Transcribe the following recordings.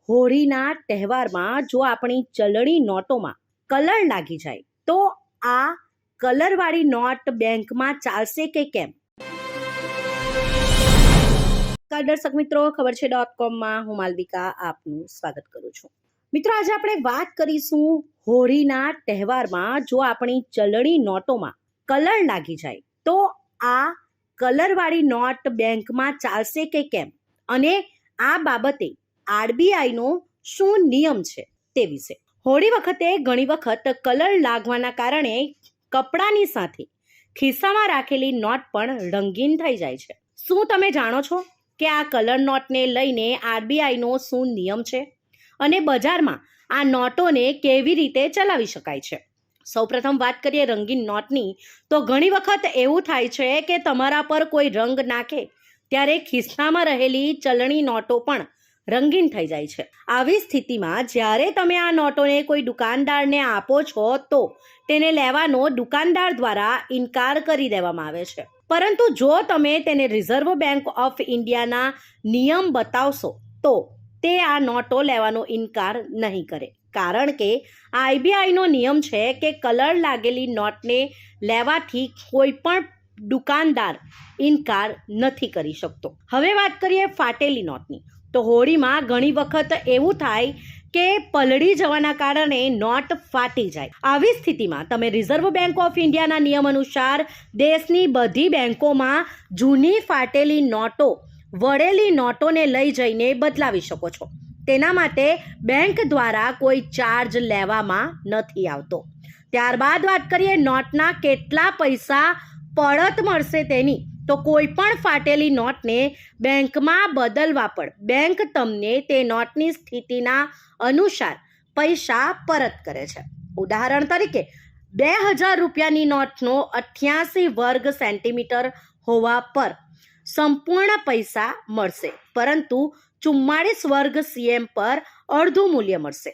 હોળીના તહેવારમાં જો આપણી ચલણી નોટોમાં કલર લાગી જાય તો આ કલરવાળી નોટ બેંકમાં ચાલશે કે કેમ? દર્શક મિત્રો, ખબર છે .com હું માલવિકા આપનું સ્વાગત કરું છું. મિત્રો, આજે આપણે વાત કરીશું હોળીના તહેવારમાં જો આપણી ચલણી નોટોમાં કલર લાગી જાય તો આ કલરવાળી નોટ બેંકમાં ચાલશે કે કેમ, અને આ બાબતે આરબીઆઈનો શું નિયમ છે તે વિશે. હોળી વખતે ઘણી વખત કલર લાગવાના કારણે કપડાની સાથે ખિસ્સામાં રાખેલી નોટ પણ રંગીન થઈ જાય છે. શું તમે જાણો છો કે આ કલર નોટને લઈને આરબીઆઈનો શું નિયમ છે અને બજારમાં આ નોટોને કેવી રીતે ચલાવી શકાય છે? સૌપ્રથમ વાત કરીએ રંગીન નોટની, તો ઘણી વખત એવું થાય છે કે તમારા પર કોઈ રંગ નાખે ત્યારે ખિસ્સામાં રહેલી ચલણી નોટો પણ રંગીન થઈ જાય છે. આવી સ્થિતિમાં જ્યારે તમે આ નોટોને કોઈ દુકાનદારને આપો છો તો તેને લેવાનો દુકાનદાર દ્વારા ઇનકાર કરી દેવામાં આવે છે. પરંતુ જો તમે તેને રિઝર્વ બેંક ઓફ ઇન્ડિયાના નિયમ બતાવશો તો તે આ નોટો લેવાનો ઇનકાર નહીં કરે, કારણ કે આરબીઆઈનો નિયમ છે કે કલર લાગેલી નોટને લેવાથી કોઈ પણ દુકાનદાર ઇનકાર નથી કરી શકતો. હવે વાત કરીએ ફાટેલી નોટની, તો હોળીમાં ઘણી વખત એવું થાય કે પલળી જવાના કારણે નોટ ફાટી જાય. આવી સ્થિતિમાં તમે રિઝર્વ બેંક ઓફ ઇન્ડિયાના નિયમ અનુસાર દેશની બધી બેંકોમાં જૂની ફાટેલી નોટો વળેલી નોટોને લઈ જઈને બદલાવી શકો છો. તેના માટે બેંક દ્વારા કોઈ ચાર્જ લેવામાં નથી આવતો. ત્યારબાદ વાત કરીએ નોટના કેટલા પૈસા પરત મળશે તેની, તો કોઈ પણ ફાટેલી નોટને બેંકમાં બદલવા પર બેંક તમને તે નોટની સ્થિતિના અનુસાર પૈસા પરત કરે છે. ઉદાહરણ તરીકે 2000 રૂપિયાની નોટનો 88 વર્ગ સેન્ટીમીટર હોવા પર સંપૂર્ણ પૈસા મળશે, પરંતુ 44 વર્ગ સીએમ પર અડધું મૂલ્ય મળશે.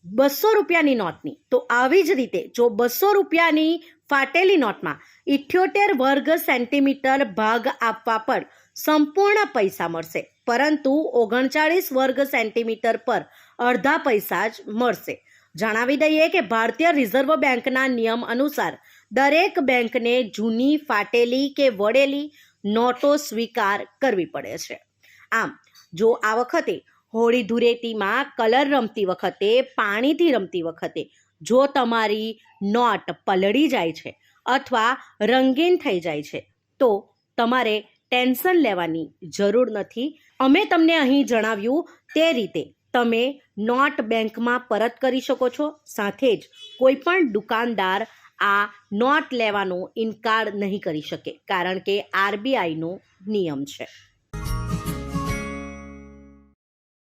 200 રૂપિયાની નોટની, તો આવી જ રીતે જો 200 રૂપિયાની ફાટેલી નોટમાં 78 વર્ગ સેન્ટીમીટર ભાગ આપવા પર સંપૂર્ણ પૈસા મળશે, પરંતુ 39 વર્ગ સેન્ટીમીટર પર અડધા પૈસા જ મળશે. જણાવી દઈએ કે ભારતીય રિઝર્વ બેંકના નિયમ અનુસાર દરેક બેંકને જૂની ફાટેલી કે વળેલી નોટો સ્વીકાર કરવી પડે છે. આમ, જો આ વખતે હોળી ધૂળેટીમાં કલર રમતી વખતે, પાણીથી રમતી વખતે જો તમારી નોટ પલળી જાય છે અથવા રંગીન થઈ જાય છે તો તમારે ટેન્શન લેવાની જરૂર નથી. અમે તમને અહીં જણાવ્યું તે રીતે તમે નોટ બેંકમાં પરત કરી શકો છો. સાથે જ કોઈ પણ દુકાનદાર આ નોટ લેવાનો ઇનકાર નહીં કરી શકે, કારણ કે આરબીઆઈનો નિયમ છે.